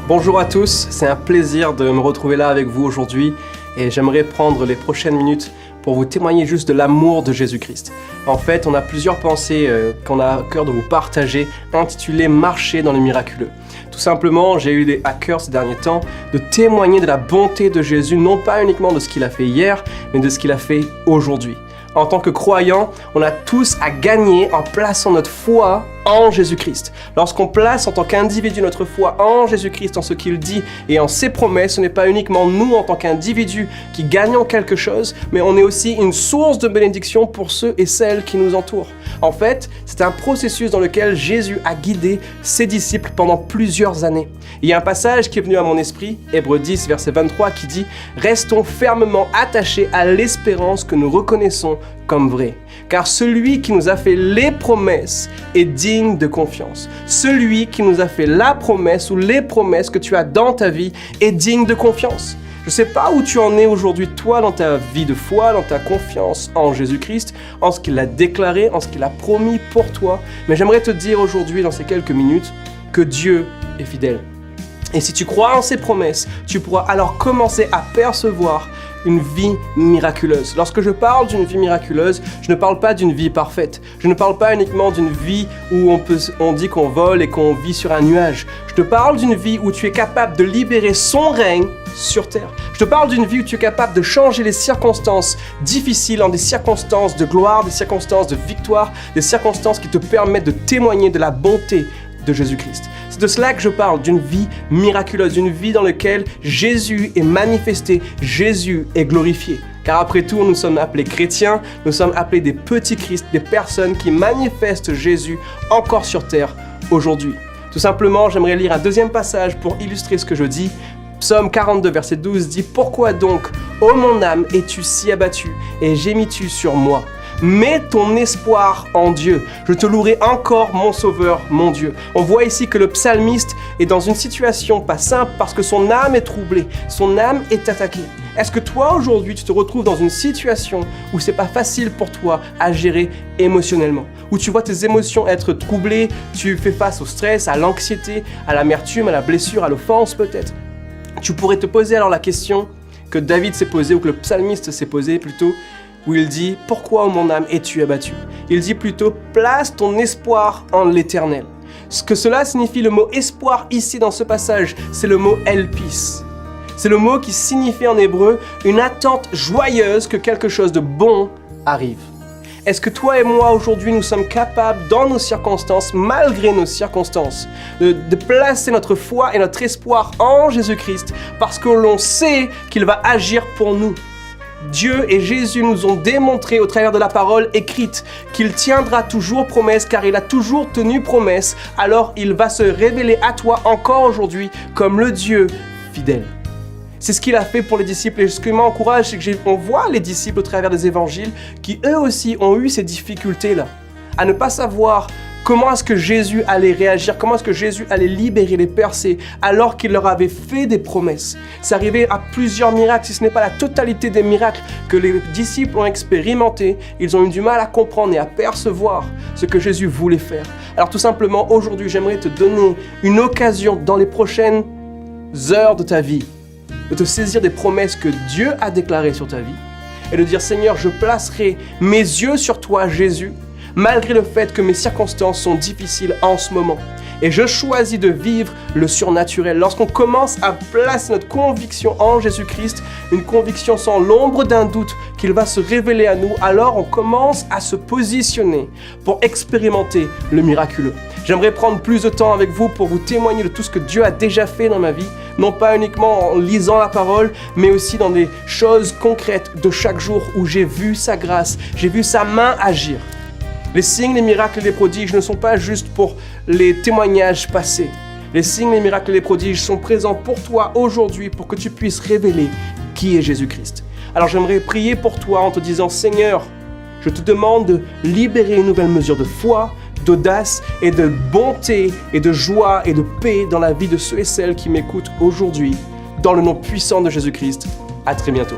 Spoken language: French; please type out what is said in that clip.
Bonjour à tous, c'est un plaisir de me retrouver là avec vous aujourd'hui et j'aimerais prendre les prochaines minutes pour vous témoigner juste de l'amour de Jésus-Christ. En fait, on a plusieurs pensées qu'on a à cœur de vous partager, intitulées « Marcher dans le miraculeux ». Tout simplement, j'ai eu à cœur ces derniers temps de témoigner de la bonté de Jésus, non pas uniquement de ce qu'il a fait hier, mais de ce qu'il a fait aujourd'hui. En tant que croyants, on a tous à gagner en plaçant notre foi en Jésus-Christ. Lorsqu'on place en tant qu'individu notre foi en Jésus-Christ, en ce qu'il dit et en ses promesses, ce n'est pas uniquement nous en tant qu'individus qui gagnons quelque chose, mais on est aussi une source de bénédiction pour ceux et celles qui nous entourent. En fait, c'est un processus dans lequel Jésus a guidé ses disciples pendant plusieurs années. Il y a un passage qui est venu à mon esprit, Hébreux 10, verset 23, qui dit « Restons fermement attachés à l'espérance que nous reconnaissons comme vraie. Car celui qui nous a fait les promesses est digne de confiance. Celui qui nous a fait la promesse ou les promesses que tu as dans ta vie est digne de confiance. » Je ne sais pas où tu en es aujourd'hui, toi, dans ta vie de foi, dans ta confiance en Jésus-Christ, en ce qu'il a déclaré, en ce qu'il a promis pour toi. Mais j'aimerais te dire aujourd'hui, dans ces quelques minutes, que Dieu est fidèle. Et si tu crois en ses promesses, tu pourras alors commencer à percevoir une vie miraculeuse. Lorsque je parle d'une vie miraculeuse, je ne parle pas d'une vie parfaite. Je ne parle pas uniquement d'une vie où on dit qu'on vole et qu'on vit sur un nuage. Je te parle d'une vie où tu es capable de libérer son règne sur terre. Je te parle d'une vie où tu es capable de changer les circonstances difficiles en des circonstances de gloire, des circonstances de victoire, des circonstances qui te permettent de témoigner de la bonté de Jésus-Christ. C'est de cela que je parle, d'une vie miraculeuse, d'une vie dans laquelle Jésus est manifesté, Jésus est glorifié. Car après tout, nous sommes appelés chrétiens, nous sommes appelés des petits Christ, des personnes qui manifestent Jésus encore sur terre aujourd'hui. Tout simplement, j'aimerais lire un deuxième passage pour illustrer ce que je dis. Psaume 42, verset 12 dit « Pourquoi donc, ô mon âme, es-tu si abattue et gémis-tu sur moi ? Mets ton espoir en Dieu. Je te louerai encore, mon Sauveur, mon Dieu. » On voit ici que le psalmiste est dans une situation pas simple parce que son âme est troublée, son âme est attaquée. Est-ce que toi, aujourd'hui, tu te retrouves dans une situation où c'est pas facile pour toi à gérer émotionnellement, où tu vois tes émotions être troublées, tu fais face au stress, à l'anxiété, à l'amertume, à la blessure, à l'offense peut-être? Tu pourrais te poser alors la question que David s'est posée, ou que le psalmiste s'est posée plutôt, où il dit « Pourquoi, ô mon âme, es-tu abattu ?» Il dit plutôt « Place ton espoir en l'Éternel ». Ce que cela signifie, le mot « espoir » ici dans ce passage, c'est le mot « elpis ». C'est le mot qui signifie en hébreu une attente joyeuse que quelque chose de bon arrive. Est-ce que toi et moi aujourd'hui nous sommes capables dans nos circonstances, malgré nos circonstances, de placer notre foi et notre espoir en Jésus-Christ parce que l'on sait qu'il va agir pour nous? Dieu et Jésus nous ont démontré au travers de la parole écrite qu'il tiendra toujours promesse car il a toujours tenu promesse, alors il va se révéler à toi encore aujourd'hui comme le Dieu fidèle. C'est ce qu'il a fait pour les disciples et ce qui m'encourage, c'est qu'on voit les disciples au travers des évangiles qui eux aussi ont eu ces difficultés-là, à ne pas savoir comment est-ce que Jésus allait réagir, comment est-ce que Jésus allait libérer les percés alors qu'il leur avait fait des promesses. C'est arrivé à plusieurs miracles, si ce n'est pas la totalité des miracles que les disciples ont expérimentés, ils ont eu du mal à comprendre et à percevoir ce que Jésus voulait faire. Alors tout simplement, aujourd'hui, j'aimerais te donner une occasion dans les prochaines heures de ta vie de te saisir des promesses que Dieu a déclarées sur ta vie et de dire « Seigneur, je placerai mes yeux sur toi, Jésus, malgré le fait que mes circonstances sont difficiles en ce moment. Et je choisis de vivre le surnaturel. » Lorsqu'on commence à placer notre conviction en Jésus-Christ, une conviction sans l'ombre d'un doute qu'il va se révéler à nous, alors on commence à se positionner pour expérimenter le miraculeux. J'aimerais prendre plus de temps avec vous pour vous témoigner de tout ce que Dieu a déjà fait dans ma vie, non pas uniquement en lisant la parole, mais aussi dans des choses concrètes de chaque jour où j'ai vu sa grâce, j'ai vu sa main agir. Les signes, les miracles et les prodiges ne sont pas juste pour les témoignages passés. Les signes, les miracles et les prodiges sont présents pour toi aujourd'hui pour que tu puisses révéler qui est Jésus-Christ. Alors j'aimerais prier pour toi en te disant « Seigneur, je te demande de libérer une nouvelle mesure de foi, d'audace et de bonté et de joie et de paix dans la vie de ceux et celles qui m'écoutent aujourd'hui. Dans le nom puissant de Jésus-Christ, à très bientôt.